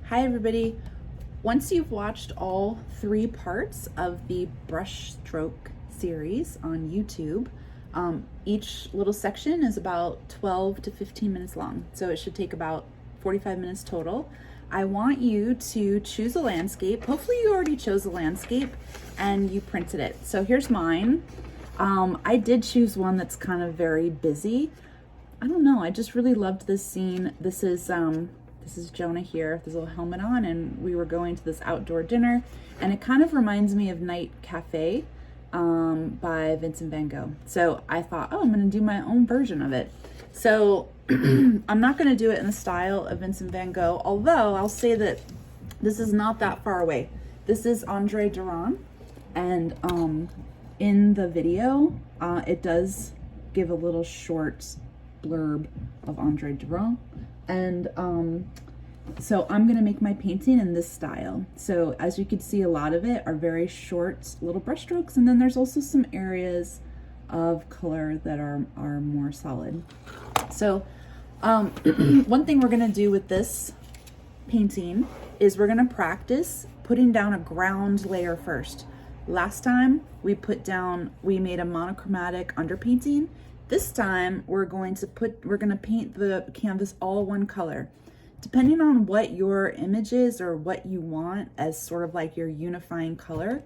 Hi everybody. Once you've watched all 3 parts of the brush stroke series on YouTube, each little section is about 12 to 15 minutes long. So it should take about 45 minutes total. I want you to choose a landscape. Hopefully you already chose a landscape and you printed it. So here's mine. I did choose one that's kind of very busy. I don't know, I just really loved this scene. This is Jonah here with his little helmet on, and we were going to this outdoor dinner, and it kind of reminds me of Night Cafe by Vincent van Gogh. So I thought, oh, I'm gonna do my own version of it. So I'm not gonna do it in the style of Vincent van Gogh, although I'll say that this is not that far away. This is Andre Derain, and in the video, it does give a little short blurb of Andre Derain. And so I'm gonna make my painting in this style. So as you can see, a lot of it are very short little brush strokes, and then there's also some areas of color that are more solid. So one thing we're gonna do with this painting is we're gonna practice putting down a ground layer first. Last time we made a monochromatic underpainting. This time we're gonna paint the canvas all one color. Depending on what your image is or what you want as sort of like your unifying color,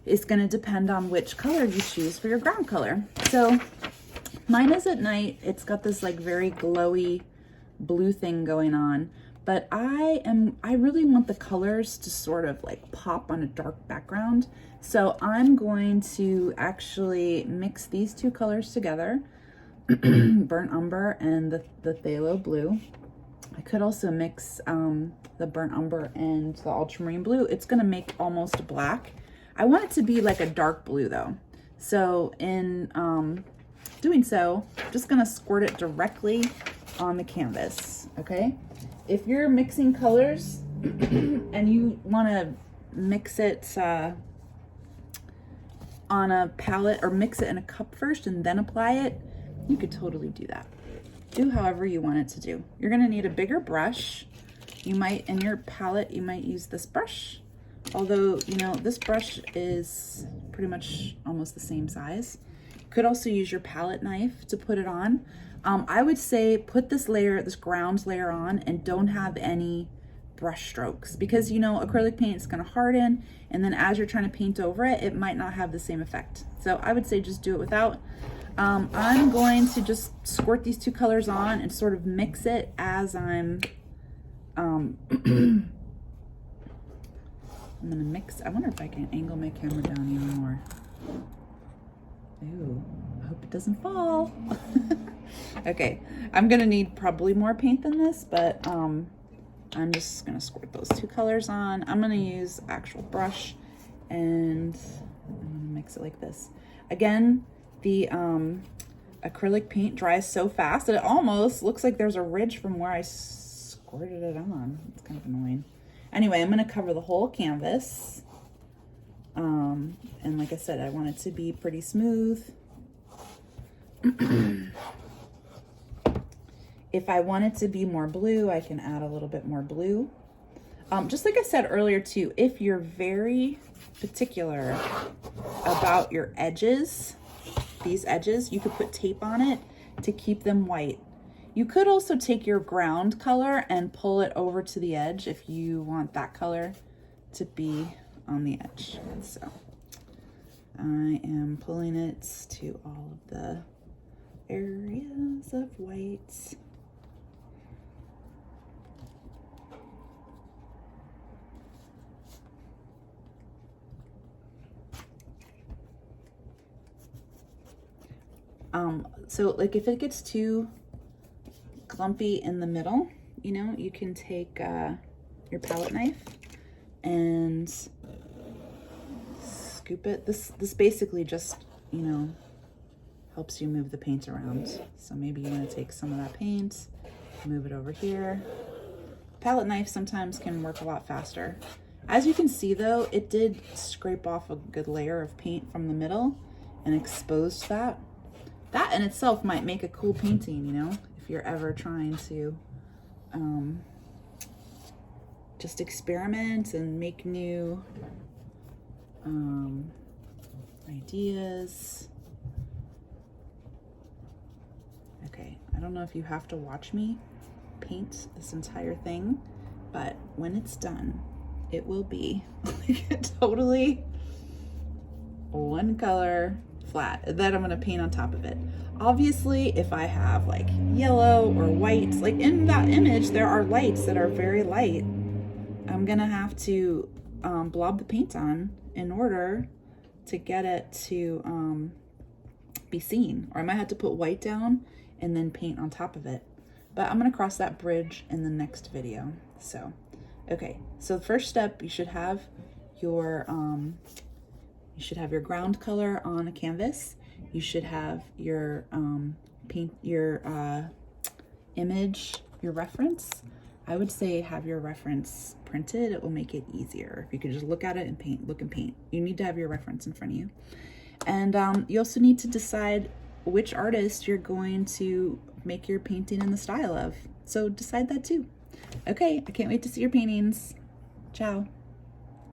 is gonna depend on which color you choose for your ground color. So mine is at night. It's got this like very glowy blue thing going on, but I really want the colors to sort of like pop on a dark background. So I'm going to actually mix these 2 colors together, burnt umber and the phthalo blue. I could also mix the burnt umber and the ultramarine blue. It's gonna make almost black. I want it to be like a dark blue though. So in doing so, I'm just gonna squirt it directly on the canvas, okay? If you're mixing colors and you wanna mix it on a palette or mix it in a cup first and then apply it, you could totally do that. Do however you want it to do. You're gonna need a bigger brush. You might, in your palette, you might use this brush. Although, you know, this brush is pretty much almost the same size. You could also use your palette knife to put it on. I would say put this ground layer on and don't have any brush strokes, because you know acrylic paint is going to harden, and then as you're trying to paint over it, it might not have the same effect. So I would say just do it without. I'm going to just squirt these 2 colors on and sort of mix it as I'm I'm gonna mix. I wonder if I can angle my camera down even more. Ooh, I hope it doesn't fall. Okay, I'm gonna need probably more paint than this, but I'm just gonna squirt those 2 colors on. I'm gonna use actual brush and I'm gonna mix it like this. Again, the acrylic paint dries so fast that it almost looks like there's a ridge from where I squirted it on. It's kind of annoying. Anyway, I'm gonna cover the whole canvas. And like I said, I want it to be pretty smooth. If I want it to be more blue, I can add a little bit more blue. Just like I said earlier too, if you're very particular about your edges, these edges, you could put tape on it to keep them white. You could also take your ground color and pull it over to the edge if you want that color to be on the edge. So I am pulling it to all of the areas of white. So like if it gets too clumpy in the middle, you know, you can take your palette knife and scoop it. This basically just, you know, helps you move the paint around. So maybe you want to take some of that paint, move it over here. Palette knife sometimes can work a lot faster. As you can see though, it did scrape off a good layer of paint from the middle and exposed that. That in itself might make a cool painting, you know, if you're ever trying to just experiment and make new ideas. Okay, I don't know if you have to watch me paint this entire thing, but when it's done, it will be like totally one color flat that I'm gonna paint on top of it. Obviously, if I have like yellow or white, like in that image, there are lights that are very light. I'm gonna have to blob the paint on in order to get it to be seen, or I might have to put white down and then paint on top of it. But I'm gonna cross that bridge in the next video. So, okay, so the first step, you should have your ground color on a canvas. You should have your image, your reference. I would say have your reference printed. It will make it easier. If you can just look at it and paint, look and paint. You need to have your reference in front of you. And you also need to decide which artist you're going to make your painting in the style of. So decide that too. Okay, I can't wait to see your paintings. Ciao.